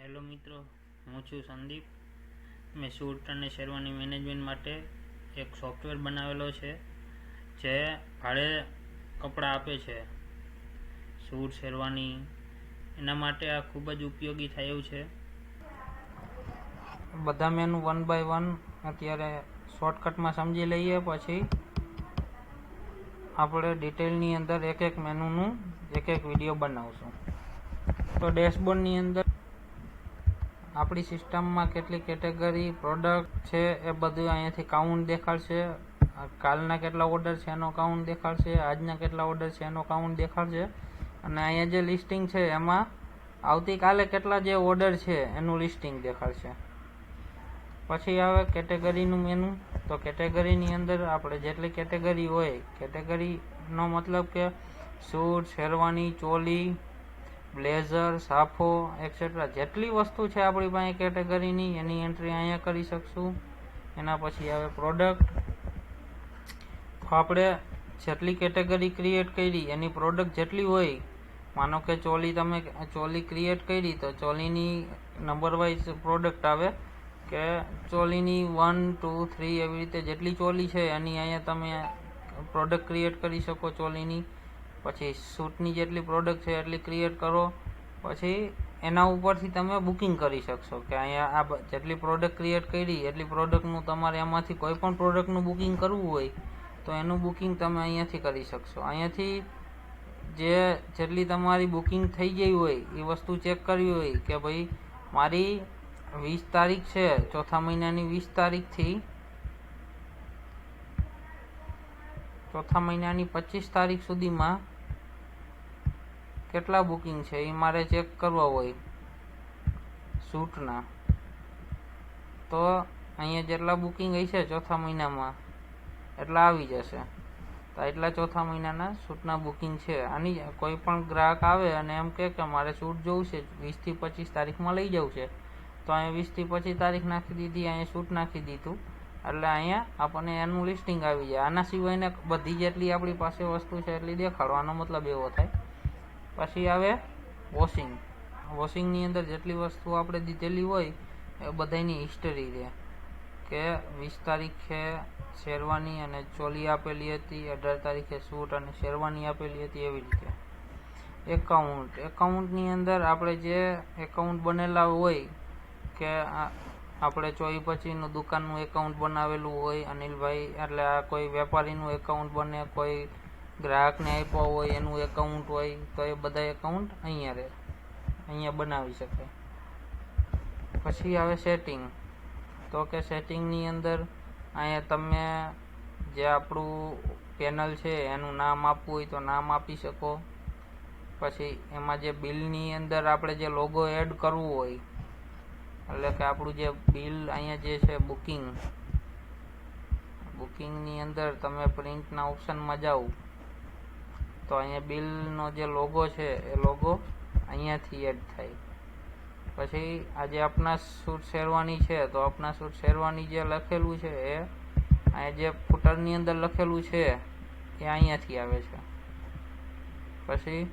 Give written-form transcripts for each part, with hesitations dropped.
Hello મિત્રો, હું છું સંદીપ. મેં સૂટ અને શેરવાની મેનેજમેન્ટ માટે એક સોફ્ટવેર બનાવેલો છે જે ભાડે કપડાં આપે છે. સૂટ શેરવાની એના માટે આ ખૂબ જ ઉપયોગી થાય એવું છે. બધા મેનુ 1 બાય 1 અત્યારે શોર્ટકટમાં સમજી લઈએ, પછી આપણે ડિટેલની અંદર એક એક મેનુનું એક એક વિડીયો બનાવશું. તો ડેશબોર્ડની અંદર આપણી સિસ્ટમમાં કેટલી કેટેગરી પ્રોડક્ટ છે એ બધું અહીંયાથી કાઉન્ટ દેખાડશે. કાલના કેટલા ઓર્ડર છે એનો કાઉન્ટ દેખાડશે, આજના કેટલા ઓર્ડર છે એનો કાઉન્ટ દેખાડશે, અને અહીંયા જે લિસ્ટિંગ છે એમાં આવતીકાલે કેટલા જે ઓર્ડર છે એનું લિસ્ટિંગ દેખાડશે. પછી આવે કેટેગરીનું મેનુ. તો કેટેગરીની અંદર આપણે જેટલી કેટેગરી હોય, કેટેગરીનો મતલબ કે સૂટ, શેરવાની, ચોલી, બ્લેઝર, સાફો એક્સેટ્રા જેટલી વસ્તુ છે આપણી પાસે કેટેગરીની, એની એન્ટ્રી અહીંયા કરી શકશું. એના પછી આવે પ્રોડક્ટ. તો આપણે જેટલી કેટેગરી ક્રિએટ કરી એની પ્રોડક્ટ જેટલી હોય, માનો કે તમે ચોલી ક્રિએટ કરી તો ચોલીની નંબર વાઇઝ પ્રોડક્ટ આવે કે ચોલીની 1, 2, 3 એવી રીતે જેટલી ચોલી છે એની અહીંયા તમે પ્રોડક્ટ ક્રિએટ કરી શકો ચોલીની. પછી સૂટની જેટલી પ્રોડક્ટ છે એટલી ક્રિએટ કરો. પછી એના ઉપરથી તમે બુકિંગ કરી શકશો કે અહીંયા આ જેટલી પ્રોડક્ટ ક્રિએટ કરી એટલી પ્રોડક્ટનું તમારે એમાંથી કોઈ પણ પ્રોડક્ટનું બુકિંગ કરવું હોય તો એનું બુકિંગ તમે અહીંયાથી કરી શકશો. અહીંયાથી જેટલી તમારી બુકિંગ થઈ ગઈ હોય એ વસ્તુ ચેક કરવી હોય કે ભાઈ મારી 20 તારીખ છે, ચોથા મહિનાની 20 તારીખથી ચોથા મહિનાની 25 તારીખ સુધીમાં કેટલા બુકિંગ છે એ મારે ચેક કરવા હોય સૂટના, તો અહીંયા જેટલા બુકિંગ હશે ચોથા મહિનામાં એટલા આવી જશે. તો એટલા ચોથા મહિનાના સૂટના બુકિંગ છે. આની કોઈ પણ ગ્રાહક આવે અને એમ કહે કે મારે સૂટ જોવું છે 20 થી 25 તારીખમાં લઈ જવું છે, તો અહીંયા 20 થી 25 તારીખ નાખી દીધી, અહીંયા સૂટ નાખી દીધું એટલે અહીંયા આપણને એનું લિસ્ટિંગ આવી જાય. આના સિવાયને બધી જેટલી આપણી પાસે વસ્તુ છે એટલી દેખાડવાનો મતલબ એવો થાય. પછી આવે વોશિંગ. વોશિંગની અંદર જેટલી વસ્તુ આપણે દીધેલી હોય એ બધાની હિસ્ટરી રહે કે 20 તારીખે શેરવાની અને ચોલી આપેલી હતી, 18 તારીખે સૂટ અને શેરવાની આપેલી હતી, એવી રીતે. એકાઉન્ટની અંદર આપણે જે એકાઉન્ટ બનેલા હોય કે આપણે ચોઈ પછીનું દુકાનનું એકાઉન્ટ બનાવેલું હોય અનિલભાઈ, એટલે આ કોઈ વેપારીનું એકાઉન્ટ બને, કોઈ ગ્રાહકને આપ્યો હોય એનું એકાઉન્ટ હોય, તો એ બધા એકાઉન્ટ અહીંયા રહે, અહીંયા બનાવી શકાય. પછી આવે સેટિંગ. તો કે સેટિંગની અંદર અહીંયા તમે જે આપણું પેનલ છે એનું નામ આપવું હોય તો નામ આપી શકો. પછી એમાં જે બિલની અંદર આપણે જે લોગો એડ કરવું હોય, એટલે કે આપણું જે બિલ અહીંયા જે છે બુકિંગની અંદર તમે પ્રિન્ટના ઓપ્શનમાં જાઓ તો અહીંયા બિલનો જે લોગો છે એ લોગો અહીંયાથી એડ થાય. પછી આજે આપના સૂટ શેરવાની છે તો આપના સૂટ શેરવાની જે લખેલું છે એ અહીંયા જે ફૂટરની અંદર લખેલું છે એ અહીંયાથી આવે છે. પછી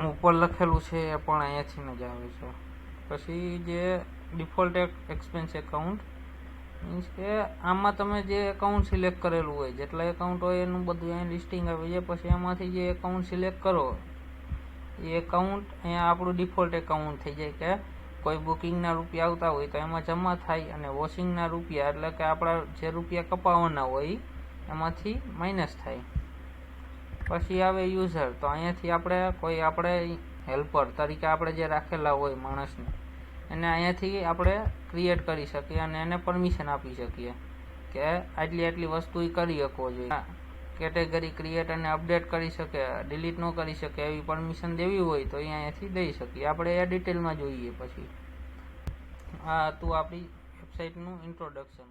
ઉપર લખેલું છે એ પણ અહીંયાથી જ આવે છે. પછી જે ડિફોલ્ટ એક્સપેન્સ એકાઉન્ટ મીન્સ કે આમાં તમે જે એકાઉન્ટ સિલેક્ટ કરેલું હોય, જેટલા એકાઉન્ટ હોય એનું બધું અહીંયા લિસ્ટિંગ આવી જાય. પછી એમાંથી જે એકાઉન્ટ સિલેક્ટ કરો એ એકાઉન્ટ અહીંયા આપણું ડિફોલ્ટ એકાઉન્ટ થઈ જાય કે કોઈ બુકિંગના રૂપિયા આવતા હોય તો એમાં જમા થાય, અને વોશિંગના રૂપિયા એટલે કે આપણા જે રૂપિયા કપાવવાના હોય એમાંથી માઇનસ થાય. પછી આવે યુઝર. તો અહીંયાથી આપણે હેલ્પર તરીકે આપણે જે રાખેલા હોય માણસને, એને અહીંયાથી આપણે ક્રિએટ કરી શકીએ અને એને પરમિશન આપી શકીએ કે આટલી વસ્તુ એ કરી શકવો જોઈએ. કેટેગરી ક્રિએટ અને અપડેટ કરી શકે, ડિલીટ ન કરી શકે એવી પરમિશન દેવી હોય તો એ અહીંયાથી દઈ શકીએ. આપણે એ ડિટેલમાં જોઈએ. પછી આ હતું આપણી વેબસાઇટનું ઇન્ટ્રોડક્શન.